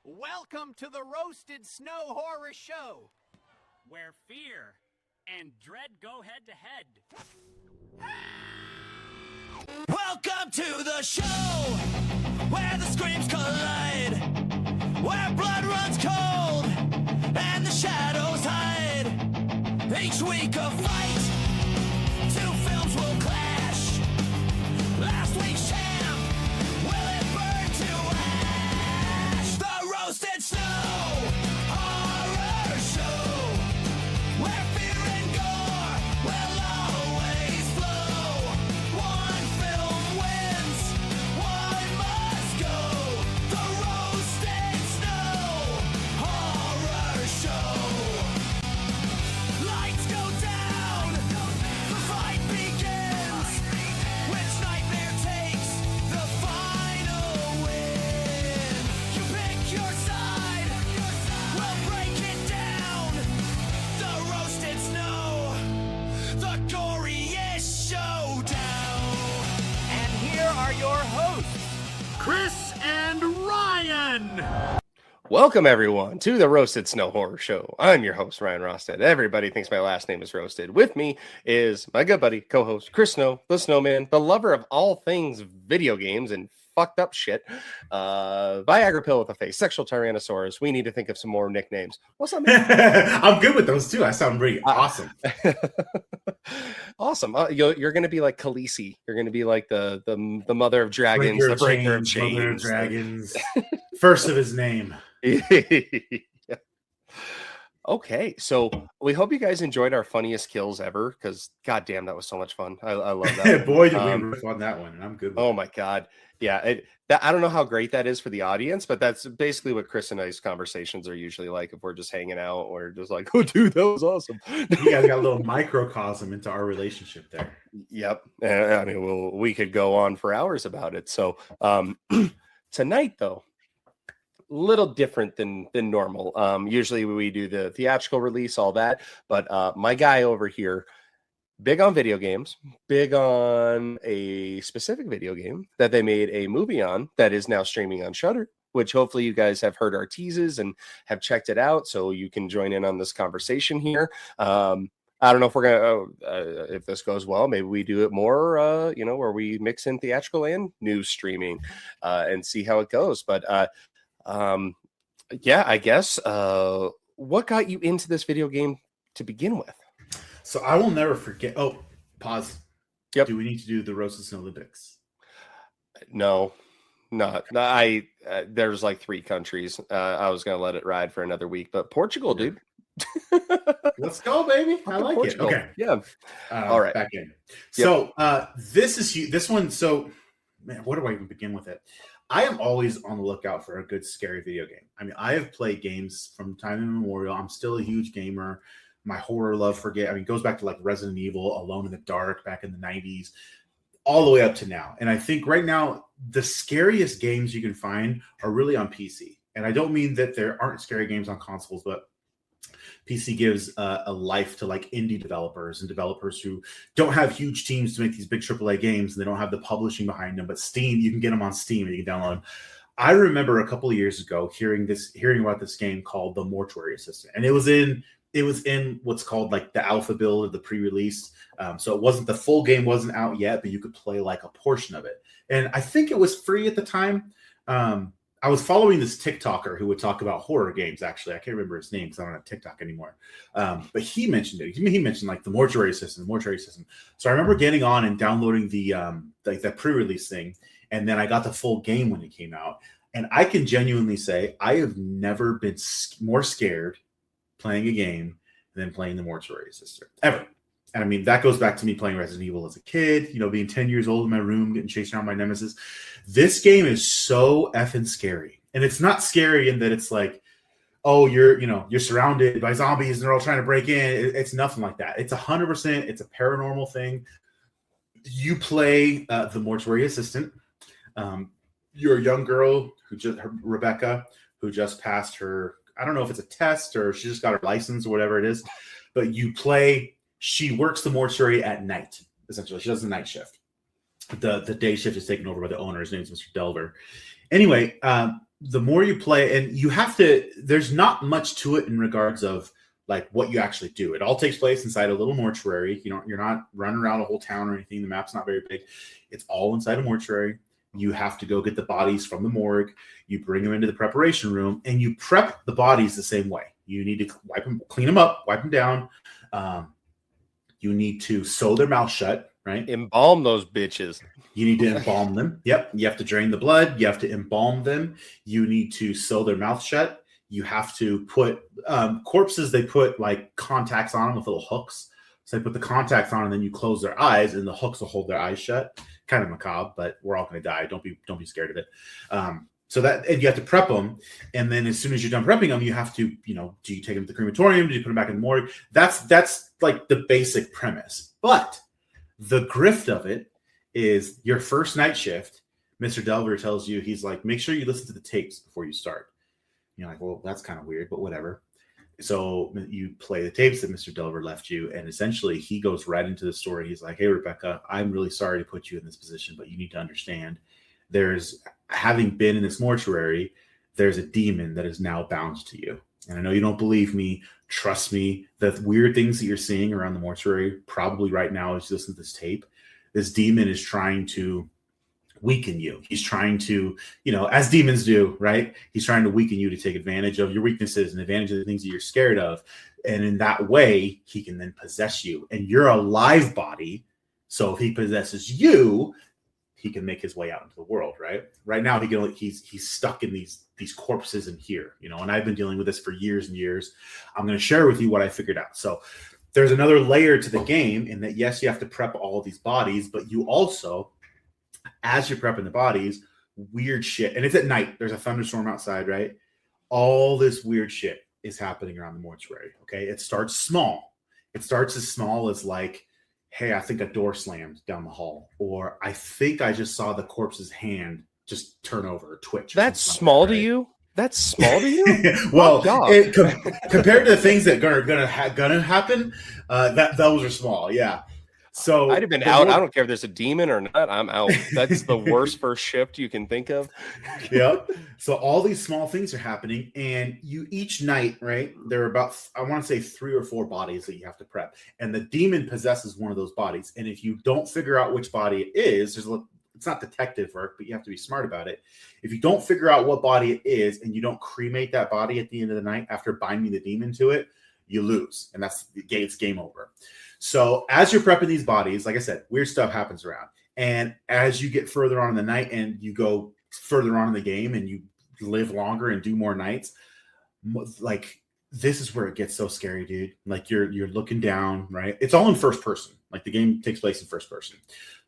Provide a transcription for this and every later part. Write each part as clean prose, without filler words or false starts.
Welcome to the Roasted Snow Horror Show, where fear and dread go head to head. Welcome to the show, where the screams collide, where blood runs cold, and the shadows hide. Each week a fight, two films will clash. Last week's champ, will it burn to ash? The Roasted Snow Horror Show, where fear and gore will always flow. One film wins, one must go. The Roasted Snow Horror Show. Lights go down, the fight begins. Which nightmare takes the final win? You pick your side, we'll break it down. The Roasted Snow, the goriest showdown. and here are your hosts. Chris and Ryan. Welcome, everyone, to the Roasted Snow Horror Show. I'm your host, Ryan Rosted. Everybody thinks my last name is Roasted. With me is my good buddy, co-host, Chris Snow, the Snowman, the lover of all things video games and fucked up shit. Viagra pill with a face, sexual Tyrannosaurus. We need to think of some more nicknames. What's up, man? I'm good with those too. I sound pretty awesome. Awesome. You're going to be like Khaleesi. You're going to be like the mother of dragons, the breaker of chains. Mother of dragons. First of his name. Yeah. Okay, so we hope you guys enjoyed our funniest kills ever, because goddamn, that was so much fun. I love that. Boy, did we riff on that one, and I'm good with Oh my god, yeah. I don't know how great that is for the audience, but that's basically what Chris and I's conversations are usually like. If we're just hanging out, we're just like, "Oh, dude, that was awesome." You guys got a little microcosm into our relationship there. Yep. I mean, we could go on for hours about it. So tonight, though, little different than normal. Usually we do the theatrical release, all that, but my guy over here, big on video games, big on a specific video game that they made a movie on that is now streaming on Shudder, which hopefully you guys have heard our teases and have checked it out, so you can join in on this conversation here. I don't know if we're gonna if this goes well, maybe we do it more where we mix in theatrical and news streaming and see how it goes. But yeah, I guess what got you into this video game to begin with? So I will never forget. Oh, pause. Yep. Do we need to do the Roasted Snow Olympics? No. There's like 3 countries. I was gonna let it ride for another week, but Portugal, dude. Let's go, baby. I like Portugal. it. Okay. Yeah. All right. Back in. So this one. So, man, where do I even begin with it? I am always on the lookout for a good scary video game. I mean, I have played games from time immemorial. I'm still a huge gamer. My horror love for goes back to like Resident Evil, Alone in the Dark back in the 90s, all the way up to now. And I think right now, the scariest games you can find are really on PC. And I don't mean that there aren't scary games on consoles, but PC gives a life to like indie developers and developers who don't have huge teams to make these big AAA games, and they don't have the publishing behind them. But Steam, you can get them on Steam and you can download them. I remember a couple of years ago hearing about this game called the Mortuary Assistant, and it was in what's called like the alpha build of the pre-release. So it wasn't, the full game wasn't out yet, but you could play like a portion of it. And I think it was free at the time. I was following this TikToker who would talk about horror games. Actually, I can't remember his name because I don't have TikTok anymore. But he mentioned it. He mentioned like the Mortuary Assistant. So I remember getting on and downloading the pre-release thing, and then I got the full game when it came out. And I can genuinely say I have never been more scared playing a game than playing the Mortuary Assistant ever. And I mean, that goes back to me playing Resident Evil as a kid, being 10 years old in my room, getting chased around by Nemesis. This game is so effing scary. And it's not scary in that it's like, oh, you're surrounded by zombies and they're all trying to break in. It's nothing like that. It's 100%. It's a paranormal thing. You play the Mortuary Assistant. You're a young girl Rebecca, who just passed her, I don't know if it's a test or she just got her license or whatever it is, but you play. She works the mortuary at night, essentially. She does the night shift. The day shift is taken over by the owner. His name is Mr. Delver. Anyway, the more you play, and you have to, there's not much to it in regards of like what you actually do. It all takes place inside a little mortuary. You're not running around a whole town or anything. The map's not very big. It's all inside a mortuary. You have to go get the bodies from the morgue. You bring them into the preparation room, and you prep the bodies the same way. You need to wipe them, clean them up, wipe them down. You need to sew their mouth shut, right? Embalm those bitches. You need to embalm them. Yep. You have to drain the blood. You have to embalm them. You need to sew their mouth shut. You have to put corpses, they put like contacts on them with little hooks. So they put the contacts on and then you close their eyes and the hooks will hold their eyes shut. Kind of macabre, but we're all going to die. Don't be scared of it. So that, and you have to prep them. And then as soon as you're done prepping them, you have to, do you take them to the crematorium? Do you put them back in the morgue? That's like the basic premise. But the grift of it is your first night shift. Mr. Delver tells you, he's like, make sure you listen to the tapes before you start. You're like, well, that's kind of weird, but whatever. So you play the tapes that Mr. Delver left you, and essentially he goes right into the story. He's like, hey, Rebecca, I'm really sorry to put you in this position, but you need to understand having been in this mortuary, there's a demon that is now bound to you. And I know you don't believe me. Trust me, the weird things that you're seeing around the mortuary, probably right now as you listen to this tape, this demon is trying to weaken you. He's trying to, as demons do, right? He's trying to weaken you to take advantage of your weaknesses and advantage of the things that you're scared of. And in that way, he can then possess you. And you're a live body. So if he possesses you, he can make his way out into the world, right? Right now, he's stuck in these corpses in here, and I've been dealing with this for years and years. I'm going to share with you what I figured out. So there's another layer to the game in that, yes, you have to prep all of these bodies, but you also, as you're prepping the bodies, weird shit. And it's at night. There's a thunderstorm outside, right? All this weird shit is happening around the mortuary, okay? It starts small. It starts as small as like, hey, I think a door slammed down the hall. Or I think I just saw the corpse's hand just turn over or twitch. That's small to you? That's small to you? Well, compared to the things that are gonna happen, those are small, yeah. So I'd have been out. I don't care if there's a demon or not. I'm out. That's the worst first shift you can think of. Yeah. So all these small things are happening, and you each night, right? There are about, I want to say 3 or 4 bodies that you have to prep, and the demon possesses one of those bodies. And if you don't figure out which body it is, it's not detective work, but you have to be smart about it. If you don't figure out what body it is, and you don't cremate that body at the end of the night after binding the demon to it, you lose, and it's game over. So as you're prepping these bodies, like I said, weird stuff happens around. And as you get further on in the night and you go further on in the game and you live longer and do more nights, like this is where it gets so scary, dude. Like you're looking down, right? It's all in first person. Like the game takes place in first person.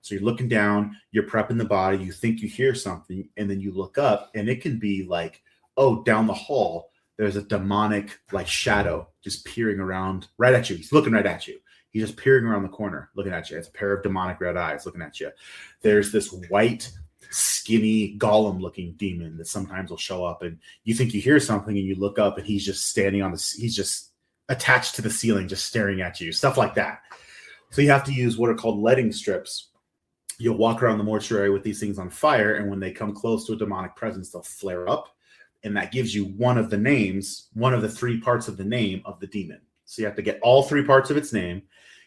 So you're looking down, you're prepping the body, you think you hear something, and then you look up and it can be like, oh, down the hall, there's a demonic like shadow just peering around right at you. He's looking right at you. He's just peering around the corner, looking at you. It's a pair of demonic red eyes looking at you. There's this white, skinny, golem-looking demon that sometimes will show up, and you think you hear something, and you look up, and he's just standing he's just attached to the ceiling, just staring at you, stuff like that. So you have to use what are called letting strips. You'll walk around the mortuary with these things on fire, and when they come close to a demonic presence, they'll flare up, and that gives you one of the 3 parts of the name of the demon. So you have to get all 3 parts of its name.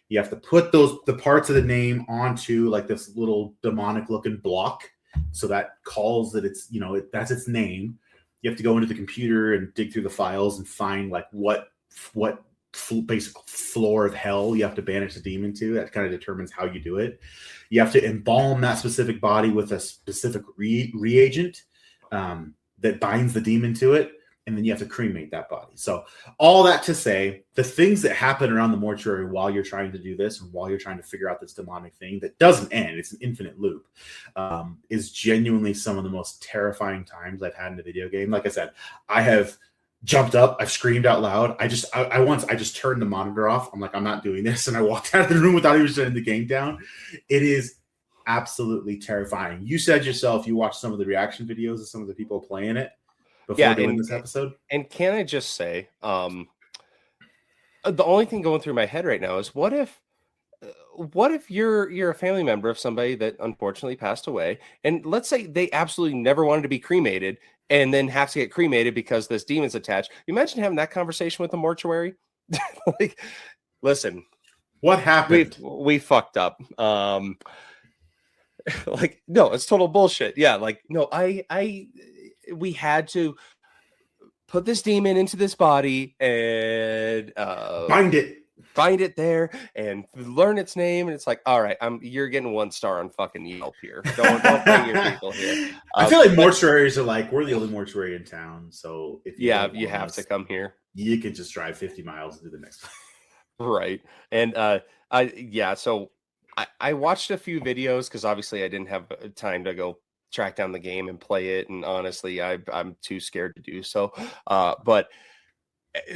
You have to put the parts of the name onto like this little demonic looking block. So that calls that it's, that's its name. You have to go into the computer and dig through the files and find like what basic floor of hell you have to banish the demon to. That kind of determines how you do it. You have to embalm that specific body with a specific reagent that binds the demon to it. And then you have to cremate that body. So all that to say, the things that happen around the mortuary while you're trying to do this and while you're trying to figure out this demonic thing that doesn't end, it's an infinite loop, is genuinely some of the most terrifying times I've had in a video game. Like I said, I have jumped up, I've screamed out loud. I just turned the monitor off. I'm like, I'm not doing this. And I walked out of the room without even shutting the game down. It is absolutely terrifying. You said yourself, you watched some of the reaction videos of some of the people playing it before doing this episode. And can I just say, the only thing going through my head right now is what if what if you're a family member of somebody that unfortunately passed away, and let's say they absolutely never wanted to be cremated, and then have to get cremated because this demon's attached? You imagine having that conversation with the mortuary? Like, listen, What happened? we fucked up. Like, no, it's total bullshit. Yeah, like, no, we had to put this demon into this body and find it there and learn its name. And it's like, all right, you're getting 1 star on fucking Yelp here. Don't bring your people here. I feel like mortuaries are like, we're the only mortuary in town, so if you have to come here. You can just drive 50 miles and do the next one. Right. And so I watched a few videos because obviously I didn't have time to go track down the game and play it, and honestly I'm too scared to do so. But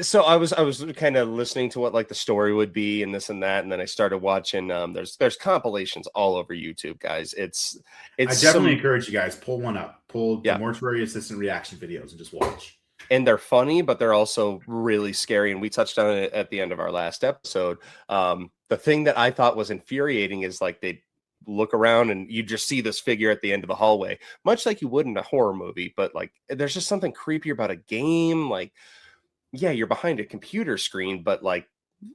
so I was kind of listening to what like the story would be and this and that, and then I started watching. There's compilations all over YouTube, guys. It's I definitely encourage you guys, pull one up, the Mortuary Assistant reaction videos and just watch. And they're funny, but they're also really scary. And we touched on it at the end of our last episode. The thing that I thought was infuriating is like they look around and you just see this figure at the end of the hallway, much like you would in a horror movie. But like, there's just something creepy about a game. Like, yeah, you're behind a computer screen, but like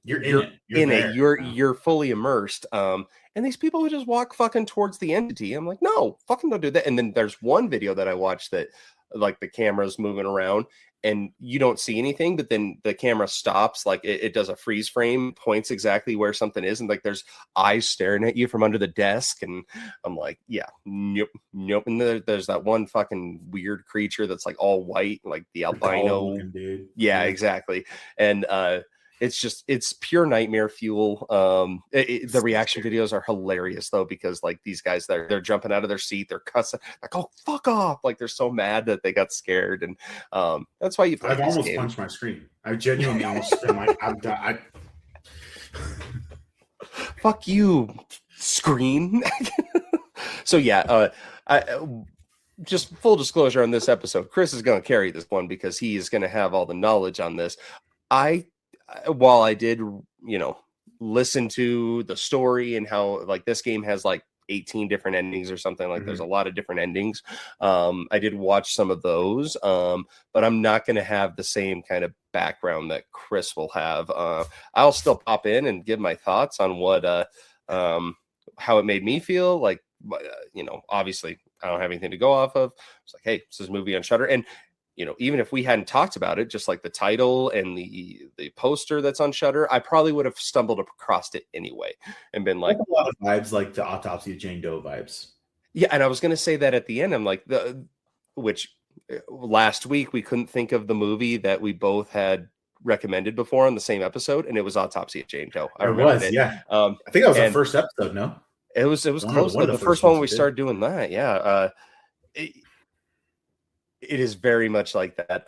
you're fully immersed. And these people who just walk fucking towards the entity, I'm like, no, fucking don't do that. And then there's one video that I watched that like the camera's moving around and you don't see anything, but then the camera stops, like it does a freeze frame, points exactly where something is, and like there's eyes staring at you from under the desk, and I'm like, yeah, nope. And there's that one fucking weird creature that's like all white, like the albino dude. Yeah, exactly. And it's pure nightmare fuel. The reaction videos are hilarious though, because like these guys, they're jumping out of their seat, they're cussing, like, oh, fuck off, like they're so mad that they got scared. And that's why you play. I've almost punched my screen. I genuinely almost been like, I'm done. Fuck you, screen. So yeah, just full disclosure on this episode, Chris is going to carry this one because he is going to have all the knowledge on this. While I did, listen to the story and how like this game has like 18 different endings or something, like there's a lot of different endings. I did watch some of those, but I'm not going to have the same kind of background that Chris will have. I'll still pop in and give my thoughts on what, how it made me feel. Like, obviously I don't have anything to go off of. It's like, hey, this is a movie on Shudder. And even if we hadn't talked about it, just like the title and the poster that's on Shudder, I probably would have stumbled across it anyway and been like, a lot of vibes, like the Autopsy of Jane Doe vibes. Yeah, and I was going to say that at the end. I'm like, which last week we couldn't think of the movie that we both had recommended before on the same episode, and it was Autopsy of Jane Doe. I think that was our first episode. No, it was close. The first one we started doing that. Yeah. It is very much like that,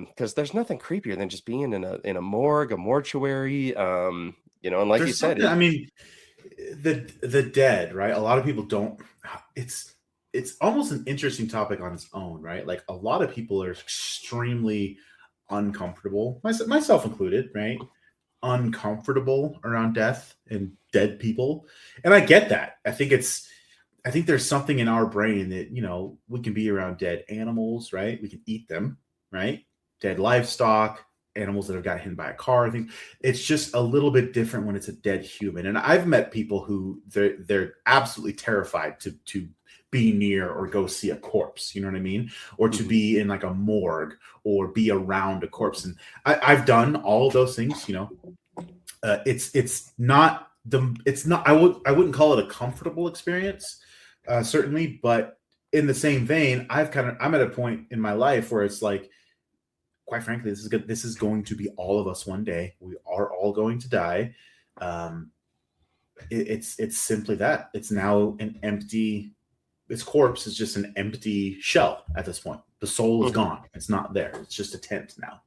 because there's nothing creepier than just being in a morgue, a mortuary, and like there's you said, I mean, the dead, right? A lot of people don't. It's almost an interesting topic on its own, right? Like a lot of people are extremely uncomfortable, myself included, right? Uncomfortable around death and dead people, and I get that. I think there's something in our brain that, we can be around dead animals, right? We can eat them, right? Dead livestock, animals that have got hit by a car. I think it's just a little bit different when it's a dead human. And I've met people who they're absolutely terrified to be near or go see a corpse, you know what I mean? Or to be in like a morgue or be around a corpse. And I've done all of those things, it's not, I wouldn't call it a comfortable experience. Certainly, but in the same vein, I'm at a point in my life where it's like, quite frankly, this is good. This is going to be all of us one day. We are all going to die. It's simply that. It's now an empty. Its corpse is just an empty shell at this point. The soul is gone. It's not there. It's just a tent now.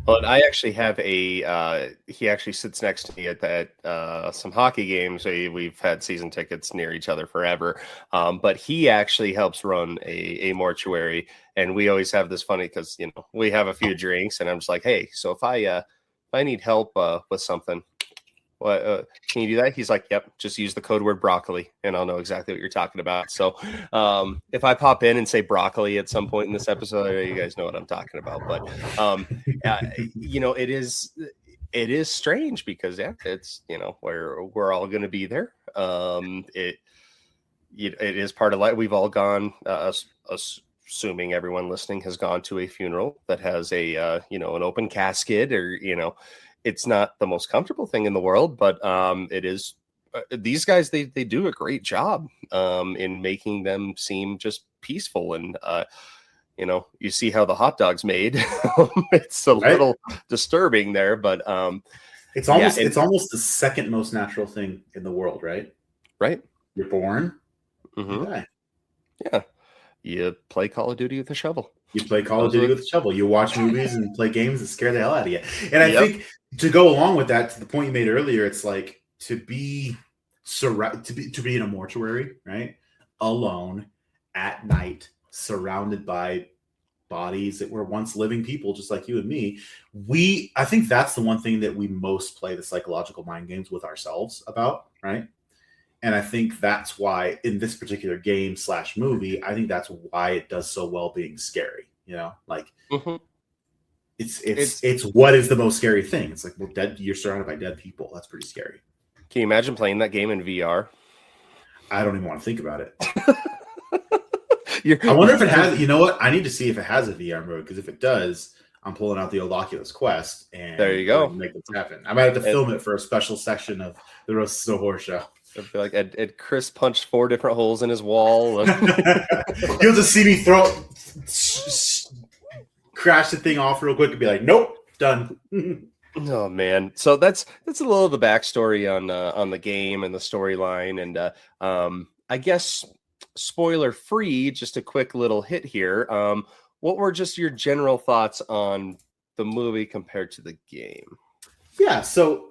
Well, I actually have he actually sits next to me at some hockey games. We've had season tickets near each other forever. But he actually helps run a mortuary. And we always have this funny, because, we have a few drinks and I'm just like, hey, so if I need help with something, what, can you do that? He's like, yep, just use the code word broccoli and I'll know exactly what you're talking about. So if I pop in and say broccoli at some point in this episode, you guys know what I'm talking about. But, you know, it is strange because it's, you know, we're all going to be there. It is part of life. We've all gone, assuming everyone listening has gone to a funeral that has a, you know, an open casket, or, you know, it's not the most comfortable thing in the world, but it is. These guys, they do a great job in making them seem just peaceful. And, you know, you see how the hot dog's made. It's a little disturbing there, but it's almost the second most natural thing in the world, right? Right. You're born. Mm-hmm. You die. Yeah. You play Call of Duty with a shovel. You play Call of Duty with a shovel. You watch movies and play games that scare the hell out of you. And I think to go along with that, to the point you made earlier, it's like to be in a mortuary, right? Alone at night, surrounded by bodies that were once living people, just like you and me. I think that's the one thing that we most play the psychological mind games with ourselves about, right? And I think that's why in this particular game / movie, I think that's why it does so well being scary. You know, like it's what is the most scary thing? It's like, well, you're surrounded by dead people. That's pretty scary. Can you imagine playing that game in VR? I don't even want to think about it. I wonder if it has. You know what? I need to see if it has a VR mode, because if it does, I'm pulling out the old Oculus Quest and there you go. Make this happen. I might have to film it for a special section of the Roast Snow Horror Show. I feel like Ed Chris punched 4 different holes in his wall. He'll just see me crash the thing off real quick and be like, "Nope, done." Oh man, so that's a little of the backstory on the game and the storyline, and I guess spoiler free. Just a quick little hit here. What were just your general thoughts on the movie compared to the game? Yeah, so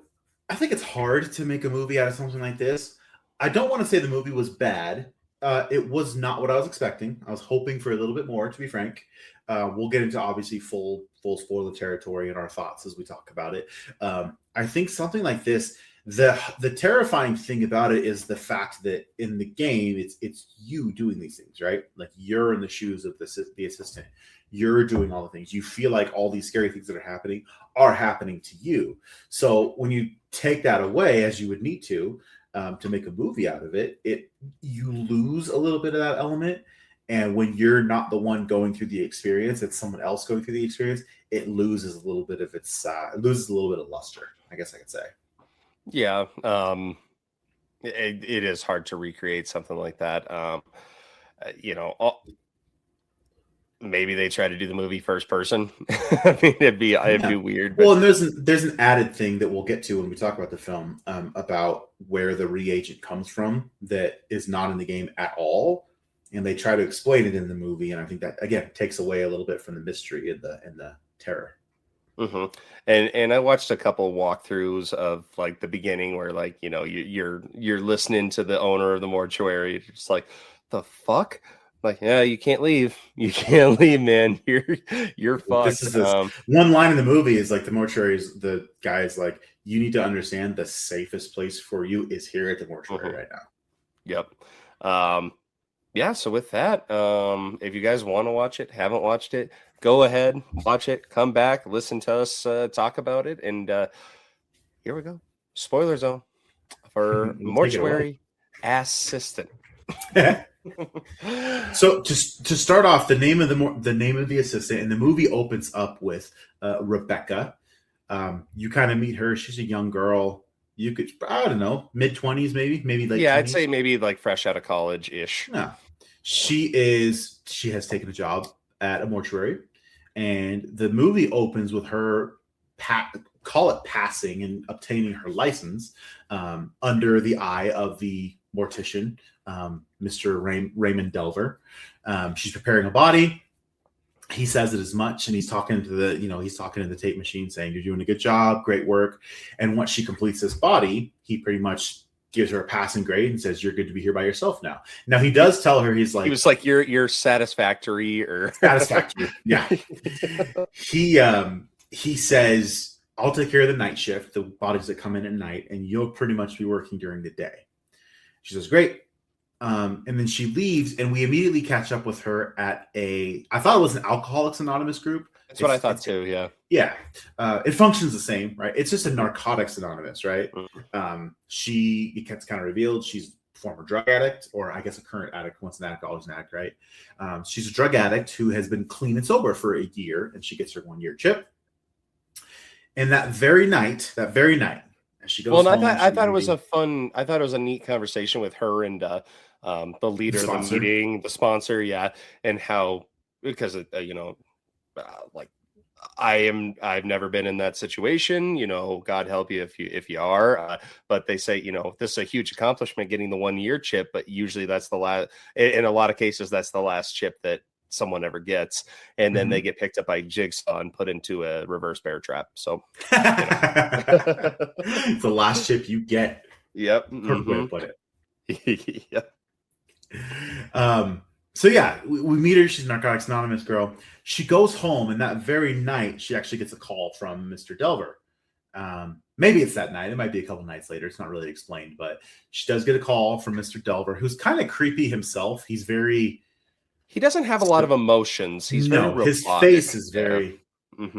I think it's hard to make a movie out of something like this. I don't want to say the movie was bad. It was not what I was expecting. I was hoping for a little bit more, to be frank. We'll get into obviously full spoiler territory in our thoughts as we talk about it. I think something like this, the terrifying thing about it is the fact that in the game, it's you doing these things, right? Like you're in the shoes of the assistant. You're doing all the things. You feel like all these scary things that are happening to you. So when you take that away, as you would need to make a movie out of it, you lose a little bit of that element. And when you're not the one going through the experience, it's someone else going through the experience, it loses a little bit of luster, I guess I could say. Yeah. It is hard to recreate something like that. You know, maybe they try to do the movie first person. I mean, it'd be weird. But... Well, and there's an added thing that we'll get to when we talk about the film, about where the reagent comes from that is not in the game at all, and they try to explain it in the movie, and I think that again takes away a little bit from the mystery and the terror. Mm-hmm. And I watched a couple walkthroughs of like the beginning where, like, you know, you're listening to the owner of the mortuary. You're just like, the fuck. Like, yeah, you can't leave. You can't leave, man. You're fucked. One line in the movie is like the guy's like, you need to understand the safest place for you is here at the mortuary right now. Yep. Yeah. So with that, if you guys want to watch it, haven't watched it, go ahead, watch it, come back, listen to us talk about it, and here we go. Spoiler zone for Mortuary Assistant. So to start off, the name of the assistant, and the movie opens up with Rebecca. You kind of meet her. She's a young girl. You could, I don't know, mid-20s, maybe late. Yeah, 20s. I'd say maybe like fresh out of college ish. Yeah, she has taken a job at a mortuary, and the movie opens with her passing and obtaining her license under the eye of the mortician, Mr. Raymond Delver. She's preparing a body. He says it as much, and he's talking to the tape machine saying, "You're doing a good job, great work." And once she completes this body, he pretty much gives her a passing grade and says, "You're good to be here by yourself now." Now he does tell her, he was like, "You're satisfactory," or satisfactory. Yeah. He says, I'll take care of the night shift, the bodies that come in at night, and you'll pretty much be working during the day. She says, great. And then she leaves, and we immediately catch up with her at I thought it was an Alcoholics Anonymous group. That's what I thought too. Yeah. Yeah. It functions the same, right? It's just a Narcotics Anonymous, right? Mm-hmm. It gets kind of revealed she's a former drug addict, or I guess a current addict. Once an addict, always an addict, right? She's a drug addict who has been clean and sober for a year, and she gets her 1 year chip. And that very night, as she goes home, I thought it was a neat conversation with her and the leader of the meeting, the sponsor, and how, because like I've never been in that situation, God help you if you are, but they say, this is a huge accomplishment getting the 1 year chip, but usually that's the last, in a lot of cases, that's the last chip that someone ever gets, and then they get picked up by Jigsaw and put into a reverse bear trap. So it's the last chip you get. Yep. Perfect way to put it. Yep. So yeah, we meet her. She's a Narcotics Anonymous girl. She goes home, and that very night, she actually gets a call from Mr. Delver. Maybe it's that night. It might be a couple nights later. It's not really explained, but she does get a call from Mr. Delver, who's kind of creepy himself. He doesn't have a lot of emotions. He's very robotic. His face is very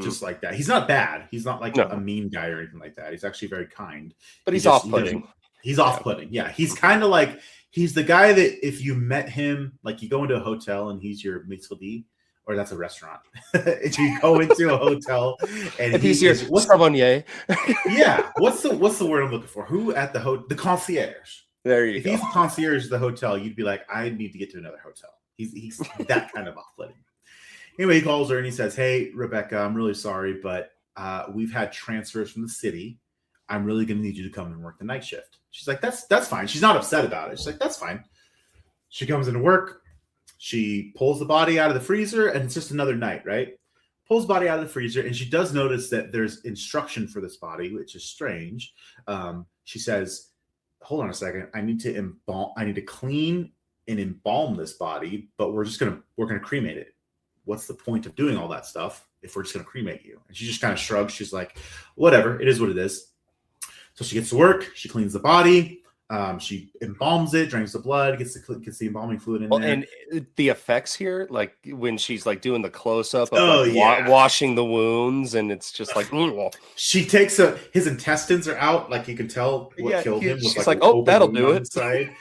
just like that. He's not bad. He's not like a mean guy or anything like that. He's actually very kind. But he's off-putting. He's off-putting. Yeah. He's kind of like, he's the guy that if you met him, like you go into a hotel and he's your maitre d', or that's a restaurant. If you go into a hotel and he's your charbonnier. Yeah. What's the word I'm looking for? Who at the concierge. There you go. If he's the concierge of the hotel, you'd be like, I need to get to another hotel. He's that kind of off-putting. Anyway, he calls her and he says, hey, Rebecca, I'm really sorry, but we've had transfers from the city. I'm really going to need you to come and work the night shift. She's like, that's fine. She's not upset about it. She's like, that's fine. She comes into work. She pulls the body out of the freezer, and it's just another night, right? Pulls the body out of the freezer, and she does notice that there's instruction for this body, which is strange. She says, hold on a second. I need to clean and embalm this body, but we're gonna cremate it. What's the point of doing all that stuff if we're just gonna cremate you? And she just kind of shrugs. She's like, whatever, it is what it is. So she gets to work. She cleans the body. She embalms it, drains the blood, gets the embalming fluid in there. And the effects here, like when she's like doing the close up of washing the wounds, and it's just like she takes his intestines are out, like you can tell what killed him. She's like, oh, that'll do it. Side.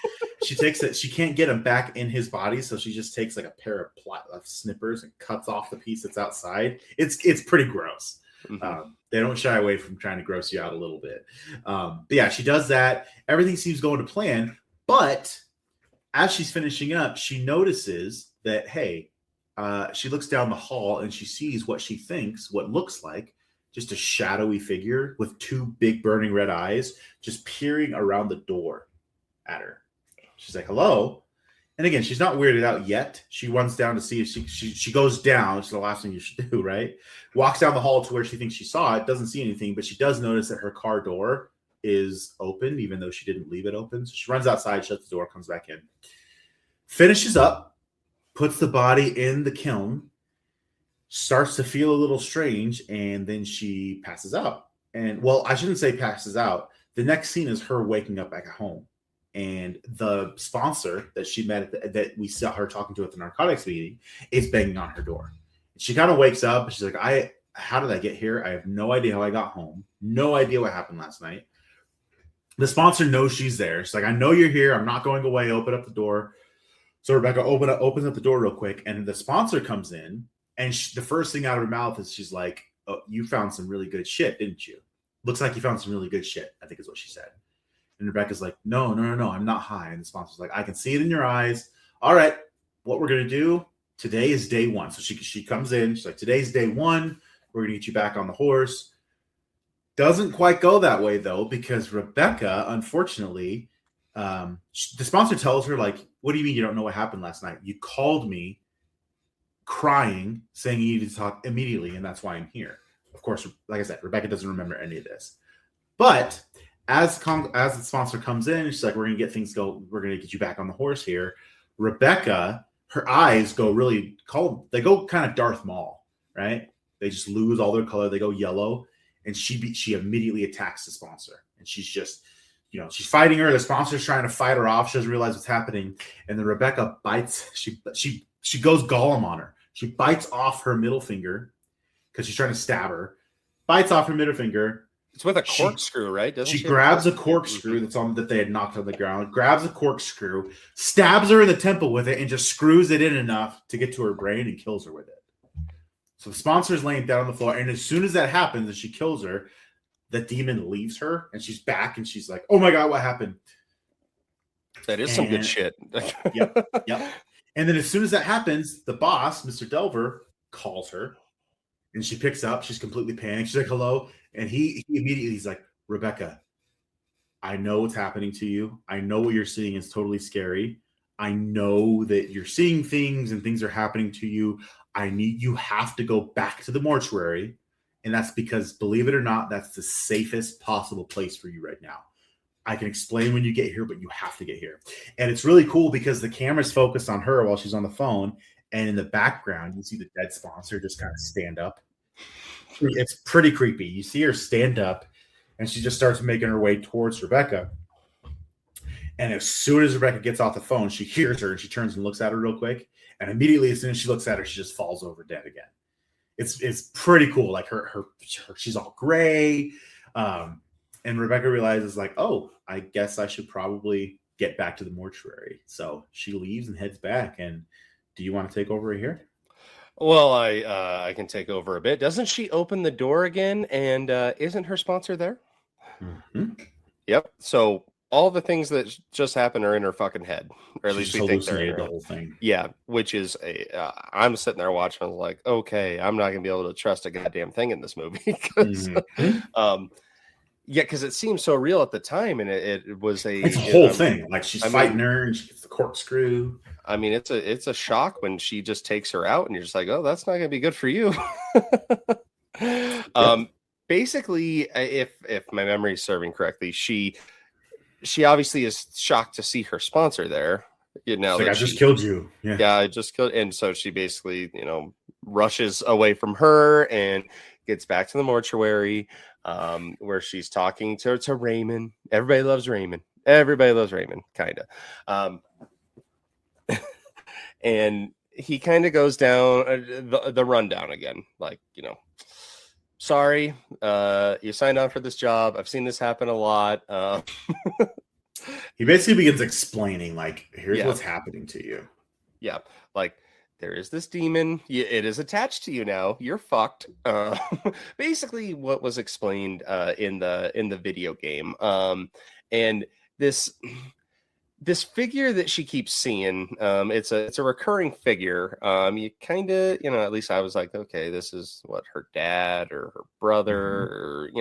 She takes it. She can't get him back in his body, so she just takes like a pair of snippers and cuts off the piece that's outside. It's pretty gross. Mm-hmm. They don't shy away from trying to gross you out a little bit. But yeah, she does that. Everything seems going to plan. But as she's finishing up, she notices that, hey, she looks down the hall and she sees what looks like just a shadowy figure with two big burning red eyes just peering around the door at her. She's like, hello. And again, she's not weirded out yet. She runs down to see if she goes down. It's the last thing you should do, right? Walks down the hall to where she thinks she saw it. Doesn't see anything, but she does notice that her car door is open, even though she didn't leave it open. So she runs outside, shuts the door, comes back in. Finishes up, puts the body in the kiln, starts to feel a little strange, and then she passes out. And, well, I shouldn't say passes out. The next scene is her waking up back at home. And the sponsor that she met that we saw her talking to at the narcotics meeting is banging on her door. She kind of wakes up and she's like, how did I get here? I have no idea how I got home. No idea what happened last night. The sponsor knows she's there. She's like, I know you're here. I'm not going away. Open up the door. So Rebecca opens up the door real quick. And the sponsor comes in. And the first thing out of her mouth is she's like, oh, you found some really good shit, didn't you? Looks like you found some really good shit, I think is what she said. And Rebecca's like, no, I'm not high. And the sponsor's like, I can see it in your eyes. All right, what we're going to do, today is day one. So she comes in. She's like, today's day one. We're going to get you back on the horse. Doesn't quite go that way, though, because Rebecca, unfortunately, the sponsor tells her, like, what do you mean you don't know what happened last night? You called me crying, saying you needed to talk immediately, and that's why I'm here. Of course, like I said, Rebecca doesn't remember any of this. But as the sponsor comes in, she's like, we're going to get things go. We're going to get you back on the horse here. Rebecca, her eyes go really cold. They go kind of Darth Maul, right? They just lose all their color. They go yellow. and she immediately attacks the sponsor, and she's just, she's fighting her. The sponsor's trying to fight her off. She doesn't realize what's happening, and then Rebecca bites. She goes Gollum on her. She bites off her middle finger because she's trying to stab her. Bites off her middle finger. It's with a corkscrew, right? Doesn't she grabs a corkscrew that they had knocked on the ground, grabs a corkscrew, stabs her in the temple with it, and just screws it in enough to get to her brain and kills her with it. So the sponsor is laying down on the floor, and as soon as that happens and she kills her, the demon leaves her, and she's back, and she's like, "Oh my god, what happened?" That is some good shit. Yep. And then as soon as that happens, the boss, Mr. Delver, calls her, and she picks up. She's completely panicked. She's like, "Hello," and he immediately he's like, "Rebecca, I know what's happening to you. I know what you're seeing is totally scary. I know that you're seeing things and things are happening to you. You have to go back to the mortuary. And that's because, believe it or not, that's the safest possible place for you right now. I can explain when you get here, but you have to get here." And it's really cool because the camera's focused on her while she's on the phone. And in the background, you see the dead sponsor just kind of stand up. It's pretty creepy. You see her stand up, and she just starts making her way towards Rebecca. And as soon as Rebecca gets off the phone, she hears her, and she turns and looks at her real quick. And immediately, as soon as she looks at her, she just falls over dead again. It's pretty cool. Like her she's all gray. And Rebecca realizes, like, oh, I guess I should probably get back to the mortuary. So she leaves and heads back. And do you want to take over here? Well, I can take over a bit. Doesn't she open the door again? And isn't her sponsor there? Mm-hmm. Yep. So all the things that just happened are in her fucking head, or at least we think they're in her the whole thing. Yeah, which is I'm sitting there watching. I was like, okay, I'm not gonna be able to trust a goddamn thing in this movie because, because it seemed so real at the time, and it was it's a whole thing. Like she's fighting her, and she gets the corkscrew. I mean, it's a shock when she just takes her out, and you're just like, oh, that's not gonna be good for you. Basically, if my memory is serving correctly, she obviously is shocked to see her sponsor there. I just killed you. Yeah, I just killed. And so she basically, rushes away from her and gets back to the mortuary, where she's talking to Raymond. Everybody loves Raymond. Kind of. And he kind of goes down the rundown again. Like, sorry, you signed on for this job. I've seen this happen a lot. He basically begins explaining, like, here's what's happening to you. Yeah, like, there is this demon. It is attached to you now. You're fucked. Basically, what was explained in the video game. And this figure that she keeps seeing, it's a recurring figure. You kind of, at least I was like, okay, this is what, her dad or her brother, or,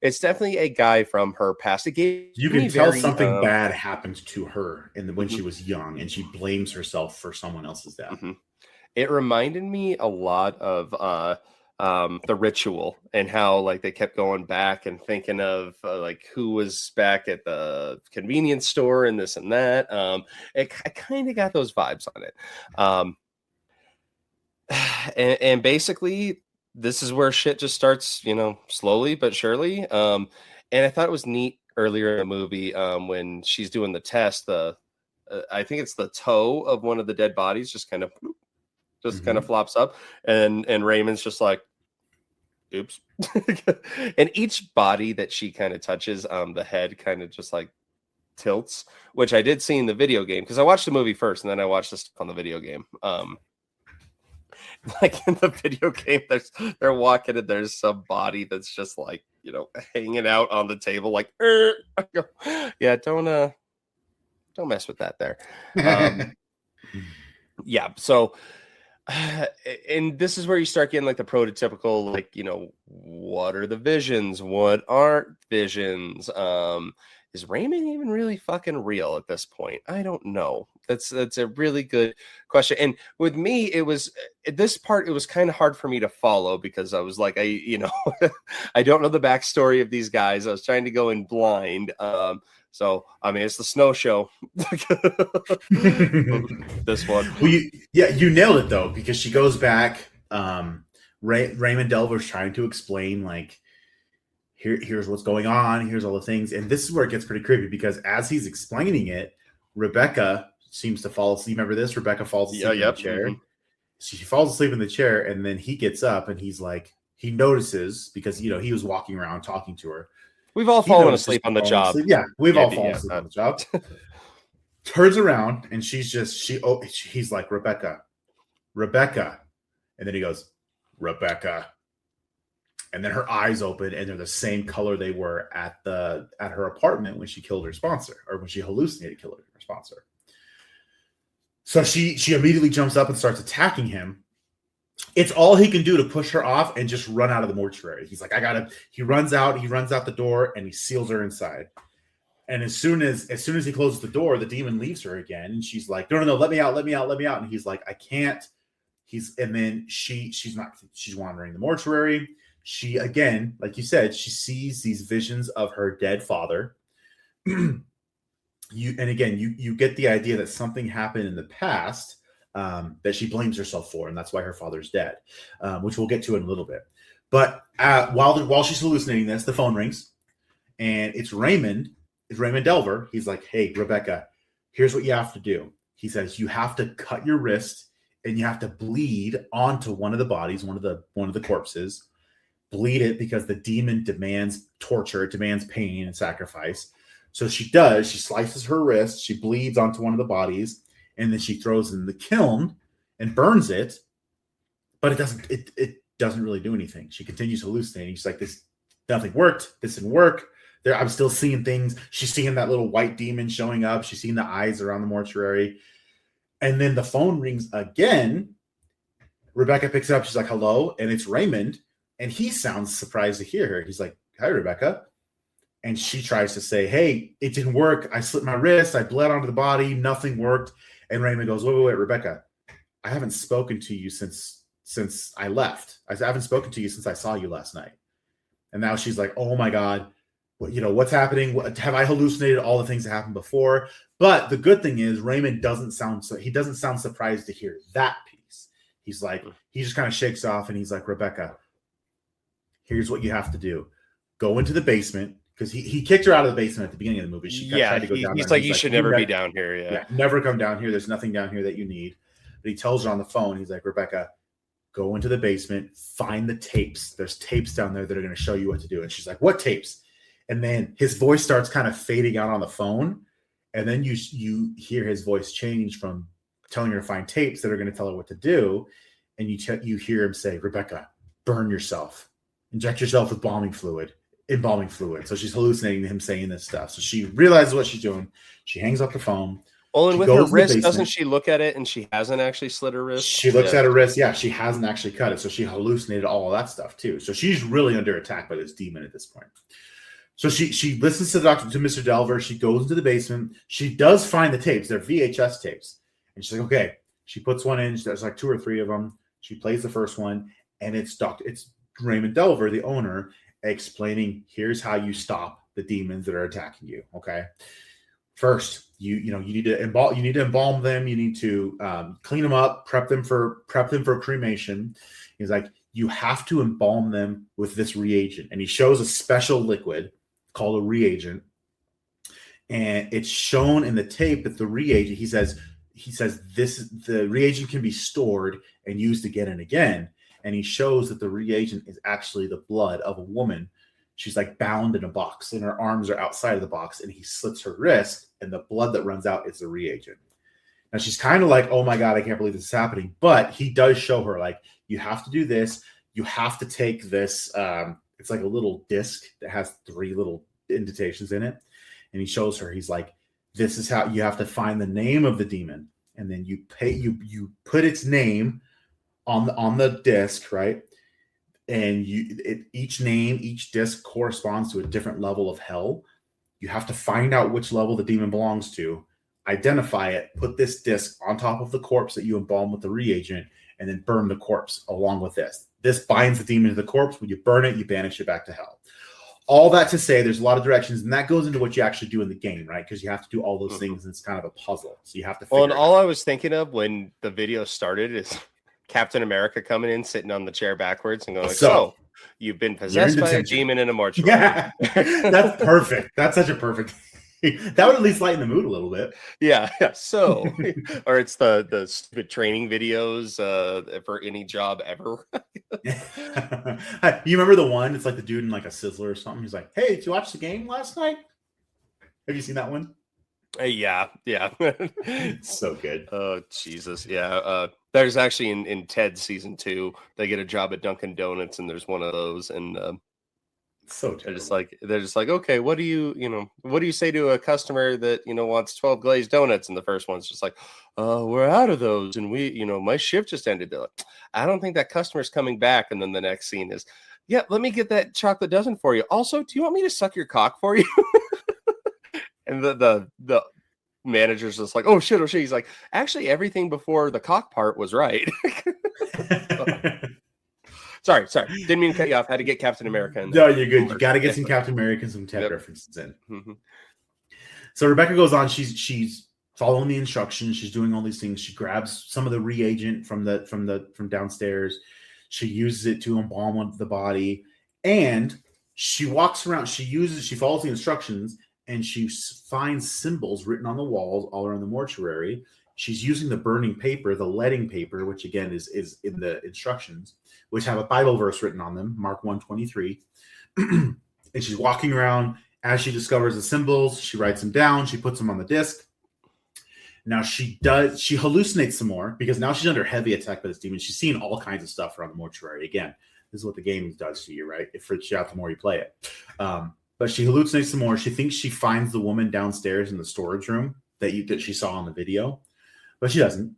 it's definitely a guy from her past. You can tell something bad happened to her when she was young, and she blames herself for someone else's death. It reminded me a lot of The Ritual, and how like they kept going back and thinking of like who was back at the convenience store and this and that. I kind of got those vibes on it. And basically this is where shit just starts, slowly but surely. And I thought it was neat earlier in the movie when she's doing the test. I think it's the toe of one of the dead bodies just kind of flops up, and Raymond's just like, oops. And each body that she kind of touches, the head kind of just like tilts, which I did see in the video game, because I watched the movie first and then I watched this on the video game. Like in the video game, they're walking and there's some body that's just like, hanging out on the table, like, yeah, don't mess with that there. Yeah, so and this is where you start getting like the prototypical, like, what are the visions? What aren't visions? Is Raymond even really fucking real at this point? I don't know. That's a really good question. And with me, it was kind of hard for me to follow, because I was like, I don't know the backstory of these guys. I was trying to go in blind. So, I mean, it's the snow show. This one. Well, you nailed it, though, because she goes back. Raymond Delver's trying to explain, like, here's what's going on. Here's all the things. And this is where it gets pretty creepy because as he's explaining it, Rebecca seems to fall asleep. Remember this? Rebecca falls asleep in the chair. Mm-hmm. She falls asleep in the chair, and then he gets up and he's like, he notices because, he was walking around talking to her. We've all fallen asleep on the job. Yeah, we've all fallen asleep on the job. Turns around and he's like, Rebecca. And then he goes, Rebecca. And then her eyes open and they're the same color they were at her apartment when she killed her sponsor, or when she hallucinated killing her sponsor. So she immediately jumps up and starts attacking him. It's all he can do to push her off and just run out of the mortuary. He's like, he runs out the door and he seals her inside. And as soon as he closes the door, the demon leaves her again. And she's like, no, let me out. And he's like, I can't. And then she's wandering the mortuary. She, again, like you said, she sees these visions of her dead father. You get the idea that something happened in the past that she blames herself for, and that's why her father's dead, which we'll get to in a little bit. But while she's hallucinating this, the phone rings, and it's Raymond. It's Raymond Delver. He's like, hey, Rebecca, here's what you have to do. He says you have to cut your wrist, and you have to bleed onto one of the bodies, one of the corpses. Bleed it because the demon demands torture, it demands pain and sacrifice. So she does. She slices her wrist. She bleeds onto one of the bodies, and then she throws it in the kiln and burns it. But it doesn't really do anything. She continues hallucinating. She's like, this, nothing worked. This didn't work. I'm still seeing things. She's seeing that little white demon showing up. She's seeing the eyes around the mortuary. And then the phone rings again. Rebecca picks it up. She's like, hello. And it's Raymond. And he sounds surprised to hear her. He's like, hi, Rebecca. And she tries to say, hey, it didn't work. I slit my wrist. I bled onto the body. Nothing worked. And Raymond goes, wait, Rebecca, I haven't spoken to you since I left. I haven't spoken to you since I saw you last night. And now she's like, oh my God, what's happening? Have I hallucinated all the things that happened before? But the good thing is Raymond doesn't sound surprised to hear that piece. He's like, he just kind of shakes off and he's like, Rebecca, here's what you have to do. Go into the basement. Because he kicked her out of the basement at the beginning of the movie. She tried to go down there. He's like, you should never be down here. Yeah, never come down here. There's nothing down here that you need. But he tells her on the phone, he's like, Rebecca, go into the basement, find the tapes. There's tapes down there that are going to show you what to do. And she's like, what tapes? And then his voice starts kind of fading out on the phone. And then you hear his voice change from telling her to find tapes that are going to tell her what to do. And you hear him say, Rebecca, burn yourself. Inject yourself with embalming fluid. So she's hallucinating him saying this stuff. So she realizes what she's doing. She hangs up the phone. Well, and with her wrist, doesn't she look at it and she hasn't actually slit her wrist? She looks at her wrist. Yeah, she hasn't actually cut it. So she hallucinated all of that stuff too. So she's really under attack by this demon at this point. So she listens to Mr. Delver. She goes into the basement. She does find the tapes. They're VHS tapes. And she's like, okay. She puts one in. There's like 2 or 3 of them. She plays the first one. And it's Raymond Delver, the owner, explaining, here's how you stop the demons that are attacking you. Okay. First, you need to embalm them. You need to clean them up, prep them for cremation. He's like, you have to embalm them with this reagent. And he shows a special liquid called a reagent. And it's shown in the tape that the reagent, he says the reagent can be stored and used again and again. And he shows that the reagent is actually the blood of a woman. She's like bound in a box and her arms are outside of the box, and he slits her wrist and the blood that runs out is the reagent. Now she's kind of like, oh my God, I can't believe this is happening. But he does show her, like, you have to do this. You have to take this. It's like a little disc that has 3 little indentations in it. And he shows her, he's like, this is how you have to find the name of the demon. And then you put its name on the disc, right? And each disc corresponds to a different level of hell. You have to find out which level the demon belongs to, identify it, put this disc on top of the corpse that you embalm with the reagent, and then burn the corpse along with this. This binds the demon to the corpse. When you burn it, you banish it back to hell. All that to say, there's a lot of directions, and that goes into what you actually do in the game, right? Because you have to do all those things, and it's kind of a puzzle. So you have to figure and all I was thinking of when the video started is, Captain America coming in, sitting on the chair backwards, and going, like, So, "So, you've been possessed by a detention." demon in a mortuary." Yeah, that's perfect. That's such a perfect. That would at least lighten the mood a little bit. Yeah. So, or it's the stupid training videos for any job ever. You remember the one? It's like the dude in like a Sizzler or something. He's like, "Hey, did you watch the game last night? Have you seen that one?" Yeah. It's so good. Oh, Jesus. Yeah. There's actually in Ted season 2, they get a job at Dunkin' Donuts, and there's one of those, and So terrible. they're just like, okay, what do you say to a customer that wants 12 glazed donuts? And the first one's just like, we're out of those, and my shift just ended. They're like, I don't think that customer's coming back. And then the next scene is, yeah, let me get that chocolate dozen for you. Also, do you want me to suck your cock for you? And the manager's just like, oh shit. He's like, actually, everything before the cock part was right. Sorry. Didn't mean to cut you off. Had to get Captain America in there. No, you're good. You got to get some Captain America and some Ted references in. Mm-hmm. So Rebecca goes on. She's following the instructions. She's doing all these things. She grabs some of the reagent from downstairs. She uses it to embalm the body, and she walks around. She follows the instructions, and she finds symbols written on the walls all around the mortuary. She's using the burning paper, the leading paper, which again is in the instructions, which have a Bible verse written on them, Mark 1:23. And she's walking around. As she discovers the symbols, she writes them down. She puts them on the disc. Now she hallucinates some more because now she's under heavy attack by this demon. She's seeing all kinds of stuff around the mortuary. Again, this is what the game does to you, right? It freaks you out the more you play it. But she hallucinates some more. She thinks she finds the woman downstairs in the storage room that she saw on the video, but she doesn't.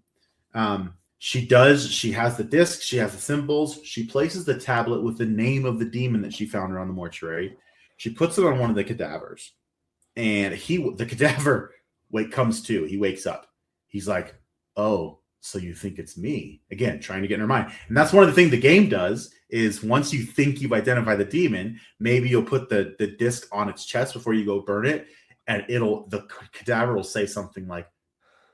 She does. She has the disc. She has the symbols. She places the tablet with the name of the demon that she found around the mortuary. She puts it on one of the cadavers, and the cadaver comes to. He wakes up. He's like, "Oh, so you think it's me?" Again, trying to get in her mind. And that's one of the things the game does is once you think you've identified the demon, maybe you'll put the disc on its chest before you go burn it, and the cadaver will say something like,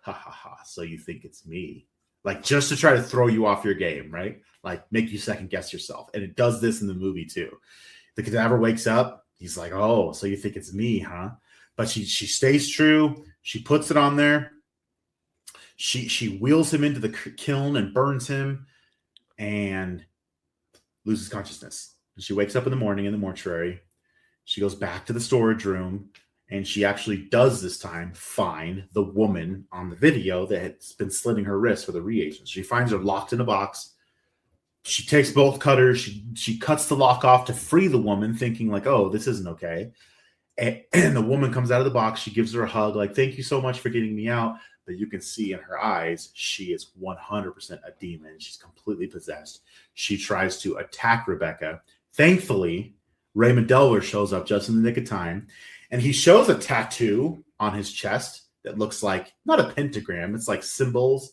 "Ha ha ha, so you think it's me." Like just to try to throw you off your game, right? Like make you second guess yourself. And it does this in the movie too. The cadaver wakes up. He's like, "Oh, so you think it's me, huh?" But she stays true. She puts it on there. She wheels him into the kiln and burns him and loses consciousness. And she wakes up in the morning in the mortuary. She goes back to the storage room, and she actually does this time find the woman on the video that has been slitting her wrist for the reagents. She finds her locked in a box. She takes both cutters. She cuts the lock off to free the woman, thinking like, "Oh, this isn't okay." And the woman comes out of the box. She gives her a hug, like, "Thank you so much for getting me out." But you can see in her eyes, she is 100% a demon. She's completely possessed. She tries to attack Rebecca. Thankfully, Raymond Delaware shows up just in the nick of time. And he shows a tattoo on his chest that looks like, not a pentagram, it's like symbols,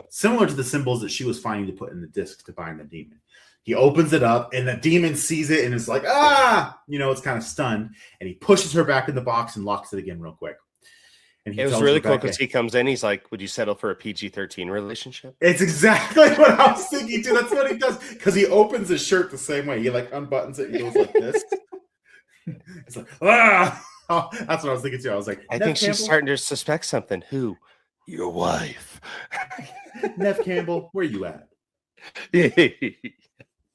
similar to the symbols that she was finding to put in the disc to bind the demon. He opens it up, and the demon sees it and is like, "Ah!" It's kind of stunned. And he pushes her back in the box and locks it again real quick. And it was really cool because he comes in, he's like, "Would you settle for a PG-13 relationship?" It's exactly what I was thinking too. That's what he does. Because he opens his shirt the same way. He like unbuttons it and goes like this. It's like, "Ah!" Oh, that's what I was thinking too. I was like, I think she's starting to suspect something. Who? Your wife. Nev Campbell, where you at?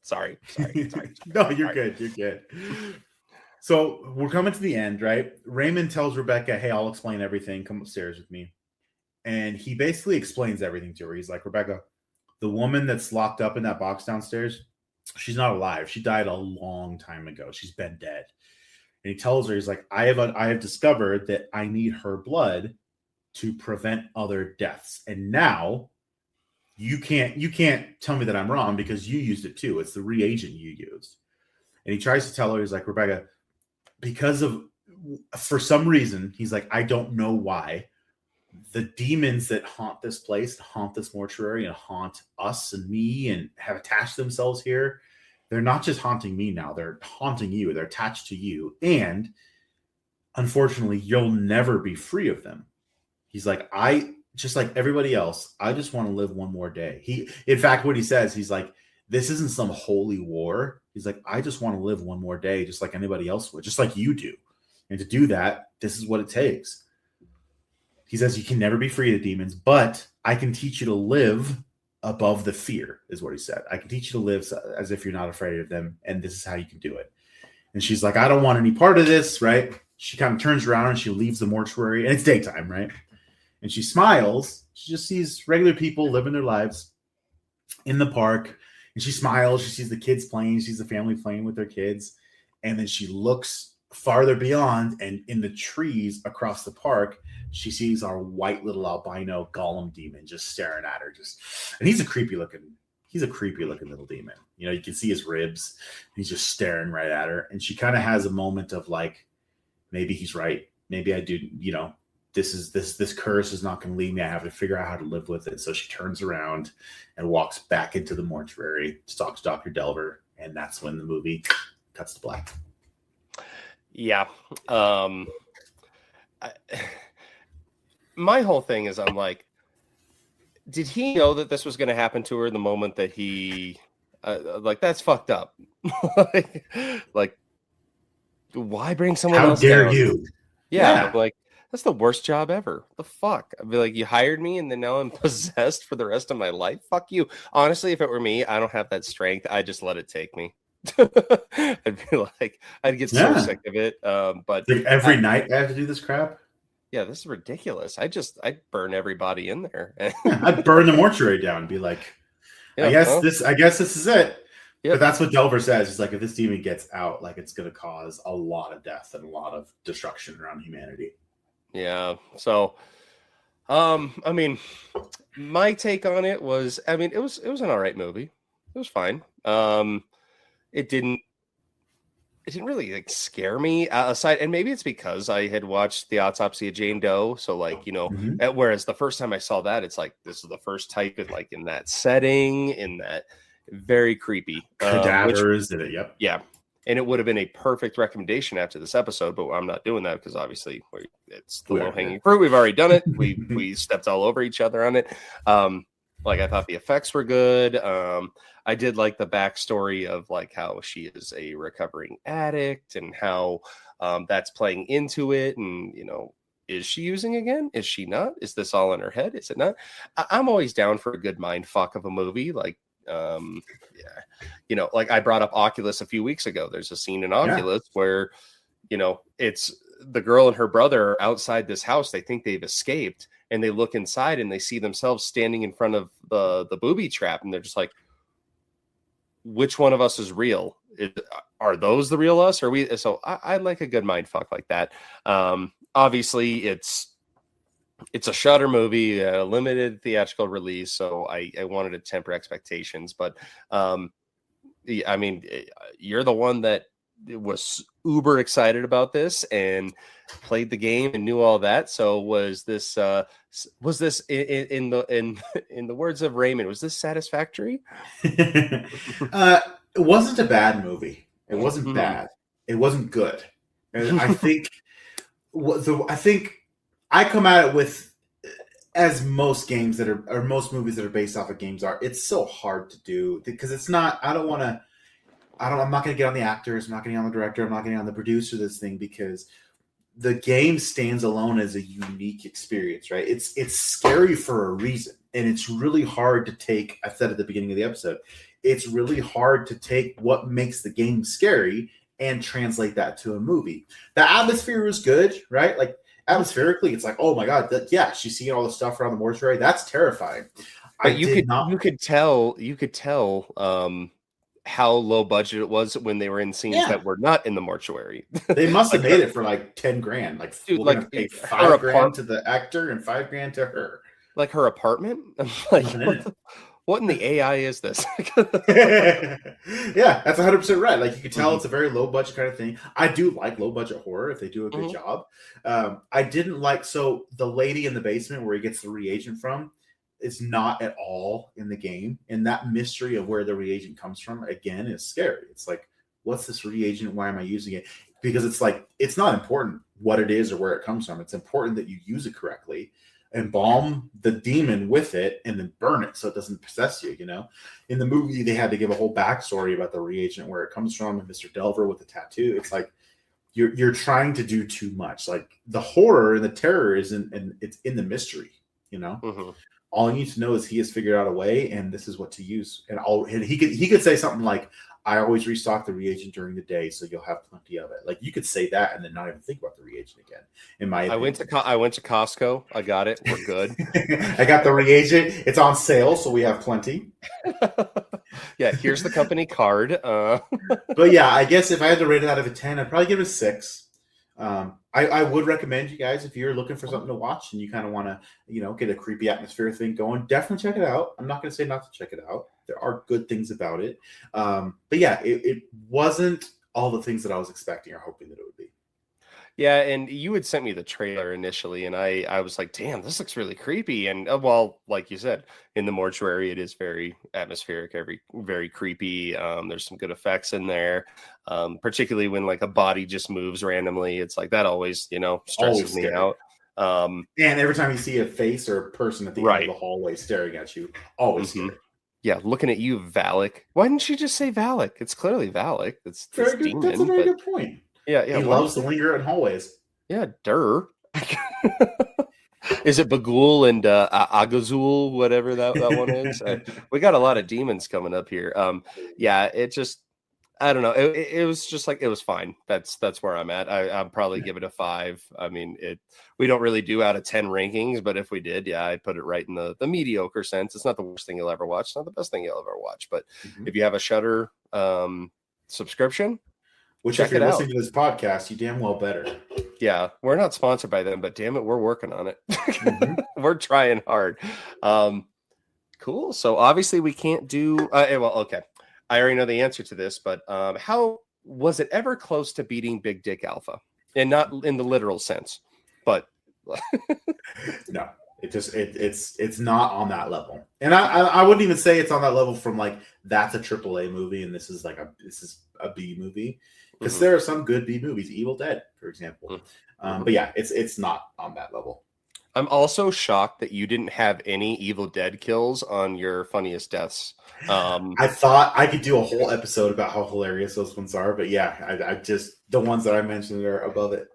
Sorry. No, you're good. You're good. So we're coming to the end, right? Raymond tells Rebecca, "Hey, I'll explain everything. Come upstairs with me." And he basically explains everything to her. He's like, "Rebecca, the woman that's locked up in that box downstairs, she's not alive. She died a long time ago. She's been dead." And he tells her, he's like, I have discovered that I need her blood to prevent other deaths. And now you can't tell me that I'm wrong because you used it too. It's the reagent you used." And he tries to tell her, he's like, "Rebecca, for some reason," he's like, "I don't know why, the demons that haunt this place, haunt this mortuary, and haunt us and me and have attached themselves here, they're not just haunting me now. They're haunting you. They're attached to you. And unfortunately, you'll never be free of them." He's like, just like everybody else, I just want to live one more day. In fact, what he says, he's like, this isn't some holy war. He's like, I just want to live one more day, just like anybody else would, just like you do. And to do that, this is what it takes. He says, you can never be free of the demons, but I can teach you to live above the fear, is what he said. I can teach you to live as if you're not afraid of them, and this is how you can do it. And she's like, I don't want any part of this, right? She kind of turns around and she leaves the mortuary, and it's daytime, right? And she smiles. She just sees regular people living their lives in the park, and she smiles. She sees the kids playing. She sees the family playing with their kids, and then she looks farther beyond, and in the trees across the park, she sees our white little albino golem demon just staring at her. And he's a creepy looking little demon. You know, you can see his ribs. He's just staring right at her. And she kind of has a moment of like, maybe he's right. Maybe I do, you know, this curse is not going to leave me. I have to figure out how to live with it. So she turns around and walks back into the mortuary to talk to Dr. Delver. And that's when the movie cuts to black. Yeah. My whole thing is, I'm like, did he know that this was going to happen to her the moment that he, like, that's fucked up. like, why bring someone else down? How dare you? Yeah. Like, that's the worst job ever. The fuck? I'd be like, you hired me and then now I'm possessed for the rest of my life? Fuck you. Honestly, if it were me, I don't have that strength. I just let it take me. I'd be like, I'd get so sick of it. But like every night I have to do this crap. Yeah, this is ridiculous. I'd burn everybody in there. I'd burn the mortuary down and be like, I guess this is it. Yep. But that's what Delver says. He's like, if this demon gets out, like it's going to cause a lot of death and a lot of destruction around humanity. Yeah. So, I mean, my take on it was, I mean, it was an all right movie. It was fine. It didn't really like scare me aside, and maybe it's because I had watched The Autopsy of Jane Doe, so like, you know, whereas the first time I saw that, it's like this is the first type of like in that setting, in that very creepy cadavers in it. Yep. Yeah, and it would have been a perfect recommendation after this episode, but I'm not doing that because obviously it's the low hanging fruit. We've already done it. We stepped all over each other on it. Like I thought the effects were good. I did like the backstory of like how she is a recovering addict and how that's playing into it. And, you know, is she using again? Is she not? Is this all in her head? Is it not? I'm always down for a good mind fuck of a movie. Like, you know, like I brought up Oculus a few weeks ago. There's a scene in Oculus where, you know, it's the girl and her brother are outside this house. They think they've escaped. And they look inside and they see themselves standing in front of the booby trap. And they're just like, which one of us is real? Are those the real us? Or we? So I like a good mind fuck like that. Obviously, it's a Shudder movie, a limited theatrical release. So I wanted to temper expectations. But I mean, you're the one that was uber excited about this and played the game and knew all that. So was this in the words of Raymond, was this satisfactory? It wasn't a bad movie. It wasn't bad. It wasn't good. And I think I come at it with, as most games that are, or most movies that are based off of games are, it's so hard to do because it's not, I'm not going to get on the actors. I'm not getting on the director. I'm not getting on the producer of this thing because the game stands alone as a unique experience, right? It's scary for a reason. And it's really hard to take, I said at the beginning of the episode, it's really hard to take what makes the game scary and translate that to a movie. The atmosphere was good, right? Like atmospherically, it's like, oh my God, she's seeing all the stuff around the mortuary. That's terrifying. But you could tell how low budget it was when they were in scenes that were not in the mortuary. They must have made it for like $10,000. Like, dude, we're gonna pay $5,000 to the actor and $5,000 to her. Like her apartment. I'm like, what in the AI is this? Yeah, that's 100% right. Like you can tell it's a very low budget kind of thing. I do like low budget horror if they do a good job. I didn't like, so the lady in the basement where he gets the reagent from, is not at all in the game. And that mystery of where the reagent comes from, again, is scary. It's like, what's this reagent? Why am I using it? Because it's like, it's not important what it is or where it comes from. It's important that you use it correctly. embalm the demon with it and then burn it so it doesn't possess you. In the movie, they had to give a whole backstory about the reagent, where it comes from, and Mr. Delver with the tattoo. It's like you're trying to do too much. Like, the horror and the terror isn't, and it's in the mystery. Mm-hmm. All you need to know is he has figured out a way, and this is what to use. And he could say something like, "I always restock the reagent during the day, so you'll have plenty of it." Like, you could say that and then not even think about the reagent again. In my I went to Costco. I got it. We're good. I got the reagent. It's on sale, so we have plenty. Yeah, here's the company card. But yeah, I guess if I had to rate it out of a 10, I'd probably give it a 6. I would recommend you guys, if you're looking for something to watch and you kind of want to, get a creepy atmosphere thing going, definitely check it out. I'm not going to say not to check it out. There are good things about it. But yeah, it wasn't all the things that I was expecting or hoping that it would be. Yeah, and you had sent me the trailer initially, and I was like, damn, this looks really creepy. And well, like you said, in the mortuary, it is very atmospheric, very creepy. There's some good effects in there, particularly when like a body just moves randomly. It's like that always, stresses me out. And every time you see a face or a person at the end of the hallway staring at you, always scary. Yeah, looking at you, Valak. Why didn't you just say Valak? It's clearly Valak. It's very good. Demon, that's a very good point. Yeah. He loves to linger in hallways. Yeah, Is it Bagul and Agazul, whatever that one is? We got a lot of demons coming up here. Yeah, it just, I don't know. It was just like, it was fine. That's where I'm at. I'll probably give it a 5. I mean, we don't really do out of 10 rankings, but if we did, yeah, I'd put it right in the mediocre sense. It's not the worst thing you'll ever watch. It's not the best thing you'll ever watch. But if you have a Shudder subscription, which, if you're listening to this podcast, you damn well better. Yeah, we're not sponsored by them, but damn it, we're working on it. We're trying hard. Cool. So obviously we can't do. Okay. I already know the answer to this, but how was it ever close to beating Big Dick Alpha? And not in the literal sense, but no. It's not on that level. And I wouldn't even say it's on that level from like, that's a AAA movie and this is a B movie. Because there are some good B movies, Evil Dead, for example. But yeah, it's not on that level. I'm also shocked that you didn't have any Evil Dead kills on your funniest deaths. I thought I could do a whole episode about how hilarious those ones are, but yeah, I just, the ones that I mentioned are above it.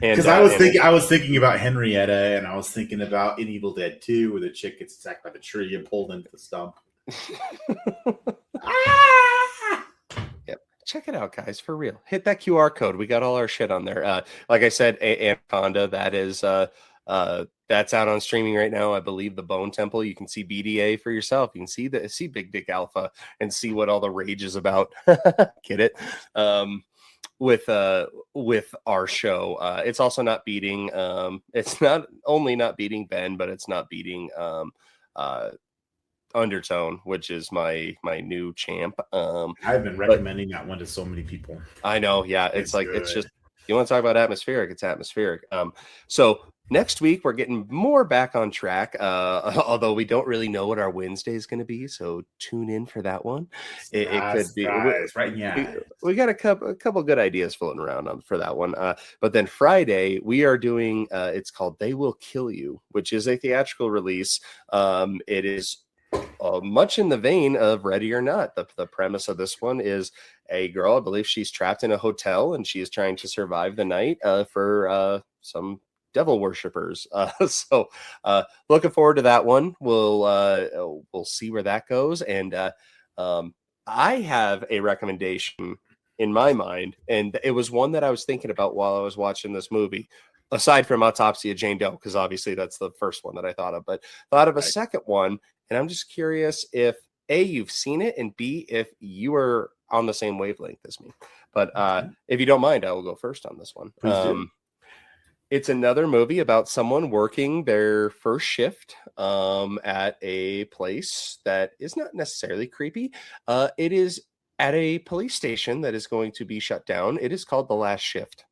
Because I was thinking about Henrietta, and I was thinking about in Evil Dead 2, where the chick gets attacked by the tree and pulled into the stump. Yep. Check it out, guys, for real. Hit that QR code. We got all our shit on there. Like I said, Anaconda, that is that's out on streaming right now. I believe the Bone Temple. You can see BDA for yourself. You can see Big Dick Alpha and see what all the rage is about. Get it? With our show. It's also not beating it's not only not beating Ben, but it's not beating Undertone, which is my new champ. I've been recommending that one to so many people. I know, yeah. It's like good. It's just, you want to talk about atmospheric, it's atmospheric. So next week we're getting more back on track, although we don't really know what our Wednesday is going to be, so tune in for that one. It could be right. Yeah, we got a couple good ideas floating around for that one. But then Friday we are doing it's called They Will Kill You, which is a theatrical release. It is much in the vein of Ready or Not. The premise of this one is a girl, I believe she's trapped in a hotel and she is trying to survive the night for some devil worshippers. So looking forward to that one. We'll see where that goes. And I have a recommendation in my mind, and it was one that I was thinking about while I was watching this movie, aside from Autopsy of Jane Doe, because obviously that's the first one that I thought of, but thought of a second one. And I'm just curious if A, you've seen it, and B, if you are on the same wavelength as me. But if you don't mind, I will go first on this one. It's another movie about someone working their first shift at a place that is not necessarily creepy. It is at a police station that is going to be shut down. It is called The Last Shift.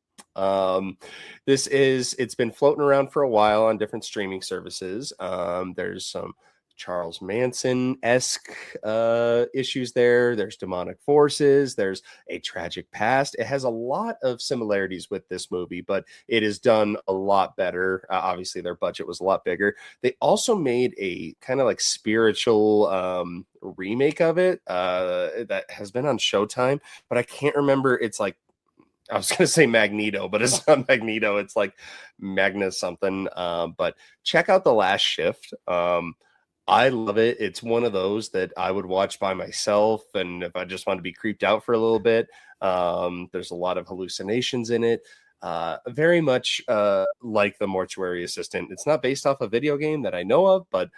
It's been floating around for a while on different streaming services. There's some Charles Manson-esque issues there. There's demonic forces. There's a tragic past. It has a lot of similarities with this movie, but it is done a lot better. Obviously, their budget was a lot bigger. They also made a kind of like spiritual remake of it that has been on Showtime, but I can't remember. It's like, I was going to say Magneto, but it's not Magneto. It's like Magna something. But check out The Last Shift. I love it. It's one of those that I would watch by myself. And if I just want to be creeped out for a little bit, there's a lot of hallucinations in it. Very much like The Mortuary Assistant. It's not based off a video game that I know of, but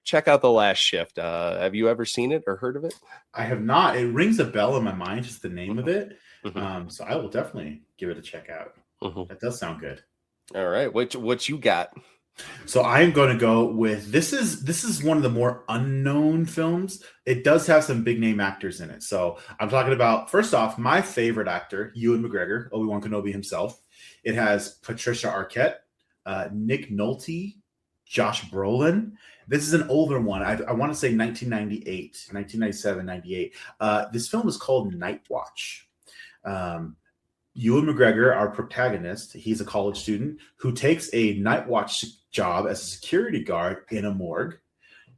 check out The Last Shift. Have you ever seen it or heard of it? I have not. It rings a bell in my mind, just the name of it. Mm-hmm. So I will definitely give it a check out. Mm-hmm. That does sound good. All right. What you got? So I am going to go with this is one of the more unknown films. It does have some big name actors in it. So I'm talking about, first off, my favorite actor, Ewan McGregor, Obi-Wan Kenobi himself. It has Patricia Arquette, Nick Nolte, Josh Brolin. This is an older one. I want to say 1998, 1997, 98. This film is called Night Watch. Ewan McGregor, our protagonist, he's a college student who takes a night watch job as a security guard in a morgue.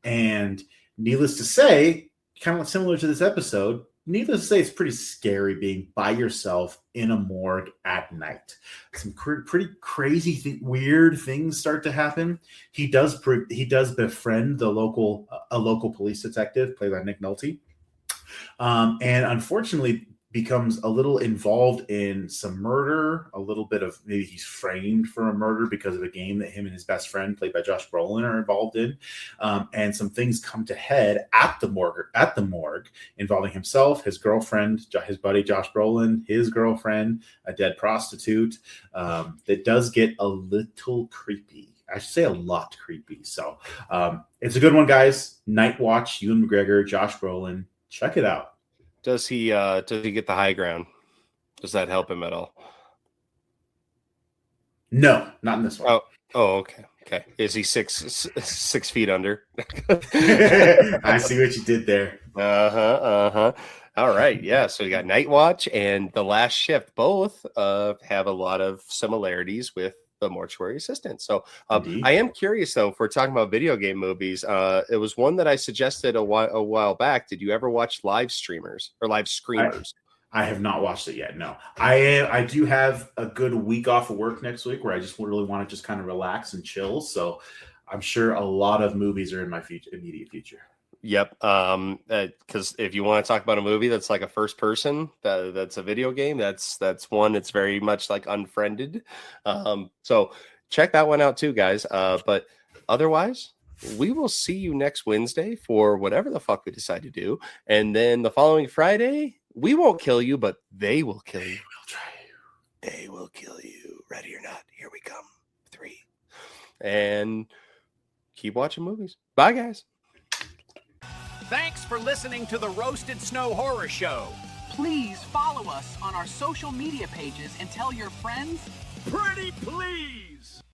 And needless to say, kind of similar to this episode, needless to say, it's pretty scary being by yourself in a morgue at night. Some pretty crazy, weird things start to happen. He does befriend a local police detective played by Nick Nolte, and unfortunately becomes a little involved in some murder, a little bit of maybe he's framed for a murder because of a game that him and his best friend, played by Josh Brolin, are involved in. And some things come to head at the morgue involving himself, his girlfriend, his buddy Josh Brolin, his girlfriend, a dead prostitute. That does get a little creepy. I should say a lot creepy. So it's a good one, guys. Night Watch, Ewan McGregor, Josh Brolin. Check it out. Does he get the high ground? Does that help him at all? No, not in this one. Oh, okay. Is he six feet under? I see what you did there. All right, yeah. So we got Night Watch and The Last Shift. Both have a lot of similarities with The Mortuary Assistant. So I am curious, though, if we're talking about video game movies, it was one that I suggested a while back. Did you ever watch Live Streamers or Live Screamers? I have not watched it yet. No, I do have a good week off of work next week where I just really want to just kind of relax and chill. So I'm sure a lot of movies are in my immediate future. Yep. Because if you want to talk about a movie that's like a first person, that's a video game, that's one that's very much like Unfriended. So check that one out too, guys. But otherwise, we will see you next Wednesday for whatever the fuck we decide to do. And then the following Friday, we won't kill you, but they will kill you. They will try you. They will kill you. Ready or not, here we come. 3. And keep watching movies. Bye, guys. Thanks for listening to the Roasted Snow Horror Show. Please follow us on our social media pages and tell your friends,